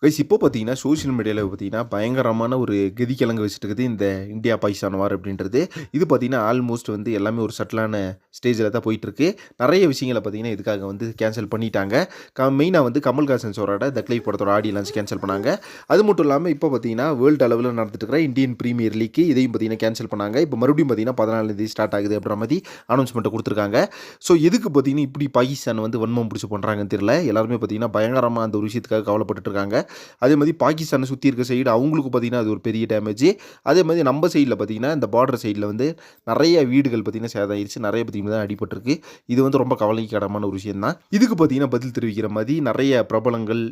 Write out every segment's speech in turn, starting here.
Guys இப்போ பார்த்தீங்கன்னா, social மீடியால பார்த்தீங்கன்னா, பயங்கரமான ஒரு கெதிகலங்க வச்சுட்டு இருக்குது இந்த இந்தியா, பாகிஸ்தான் வார் அப்படின்றது. இது பார்த்தீங்கன்னா, ஆல்மோஸ்ட் வந்து எல்லாமே ஒரு செட்டிலான ஸ்டேஜில தான் போயிட்டுருக்கு. நெறைய விஷயங்கள பார்த்தீங்கன்னா, இதுக்காக வந்து கேன்சல் பண்ணிட்டாங்க. மெயினா வந்து கமல்ஹாசன் சாரோட த கிளைஃப் படத்தோட ஆடியோ லான்ச் கேன்சல் பண்ணாங்க. அது மட்டும் இல்லாம இப்போ பார்த்தீங்கன்னா, வேர்ல்டு அளவுல நடந்துட்டு இருக்கிற இந்தியன் பிரீமியர் லீக் இதையும் பார்த்தீங்கன்னா கேன்சல் பண்ணாங்க. இப்போ மறுபடியும் பார்த்தீங்கன்னா, 14 தேதி ஸ்டார்ட் ஆகுது அப்படின்ற மாரி அனௌன்ஸ்மென்ட்ட குடுத்துருக்காங்க. ஸோ எதுக்கு பார்த்தீங்கன்னா, இப்படி பாகிஸ்தான் வந்து வன்மம் பிடிச்சு பண்றாங்கன்னு தெரியல. எல்லாருமே பார்த்தீங்கன்னா, பயங்கரமா அந்த ஒரு விஷயத்துக்காக கவலைப்பட்டுட்டு இருக்காங்க. அதே மாதிரி பாகிஸ்தானை சுற்றி இருக்க சைடு அவங்களுக்கு பார்த்தீங்கன்னா அது ஒரு பெரிய டேமேஜ். அதே மாதிரி நம்ம சைடில் பார்த்தீங்கன்னா இந்த பார்டர் சைடில் வந்து நிறைய வீடுகள் பார்த்தீங்கன்னா சேதம் ஆயிடுச்சு. நிறைய பார்த்தீங்கன்னா அடிபட்டிருக்கு. இது வந்து ரொம்ப கவலைக்கிடமான ஒரு விஷயம் தான். இதுக்கு பார்த்தீங்கன்னா பதில் தெரிவிக்கிற மாதிரி நிறைய பிரபலங்கள்,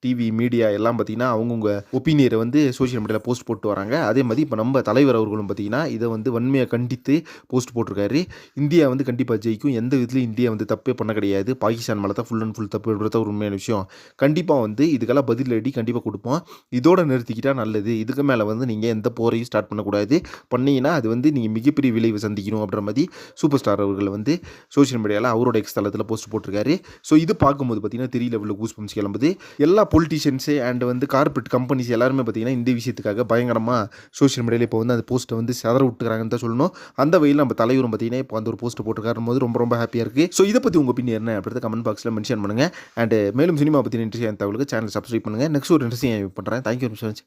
டிவி, மீடியா எல்லாம் பார்த்தீங்கன்னா அவங்கவுங்க ஒப்பீனியரை வந்து சோஷியல் மீடியாவில் போஸ்ட் போட்டு வராங்க. அதே மாதிரி இப்போ நம்ம தலைவர் அவர்களும் பார்த்தீங்கன்னா இதை வந்து வன்மையாக கண்டித்து போஸ்ட் போட்டிருக்காரு. இந்தியா வந்து கண்டிப்பாக ஜெயிக்கும். எந்த விதத்துலையும் இந்தியா வந்து தப்பே பண்ண கிடையாது. பாகிஸ்தான் மேலே தான் ஃபுல் அண்ட் ஃபுல் தப்பு எடுத்த ஒரு உண்மையான விஷயம். கண்டிப்பாக வந்து இதுக்கெல்லாம் பதில் அடி கண்டிப்பாக கொடுப்போம். இதோட நிறுத்திக்கிட்டா நல்லது. இதுக்கு மேலே வந்து நீங்கள் எந்த போரையும் ஸ்டார்ட் பண்ணக்கூடாது. பண்ணீங்கன்னா அது வந்து நீங்கள் மிகப்பெரிய விளைவை சந்திக்கணும் அப்படின்ற மாதிரி சூப்பர் ஸ்டார் அவர்கள் வந்து சோஷியல் மீடியாவில் அவரோட எக்ஸ் தளத்தில் போஸ்ட் போட்டிருக்காரு. ஸோ இது பார்க்கும்போது பார்த்தீங்கன்னா த்ரீ லெவலில் கூஸ் பம்ப்ஸ் கிளம்புது. எல்லா பொலிட்டிஷியன்ஸு அண்ட் வந்து கார்பரேட் கம்பெனிஸ் எல்லாருமே பார்த்தீங்கன்னா இந்த விஷயத்துக்காக பயங்கரமாக சோஷியல் மீடியாவில் இப்போ வந்து அந்த போஸ்ட்டை வந்து செதற விட்டுக்கிறாங்கன்னு தான் சொல்லணும். அந்த வகையில் நம்ம தலைவரும் பார்த்தீங்கன்னா இப்போ அந்த ஒரு போஸ்ட் போட்டிருக்காரு போது ரொம்ப ரொம்ப ஹாப்பியாக இருக்குது. ஸோ இதை பற்றி உங்கள் ஒப்பீனியன் என்ன அப்படின்றத கமெண்ட் பாக்ஸில் மென்ஷன் பண்ணுங்கள். அண்ட் மேலும் சினிமா பற்றி இன்ட்ரெஸ்டிங் தகவலுக்கு சேனல் சப்ஸ்கிரைப் பண்ணுங்கள். நெக்ஸ்ட் ஒரு இன்ட்ரெஸ்டிங் பண்ணுறேன். Thank you very much.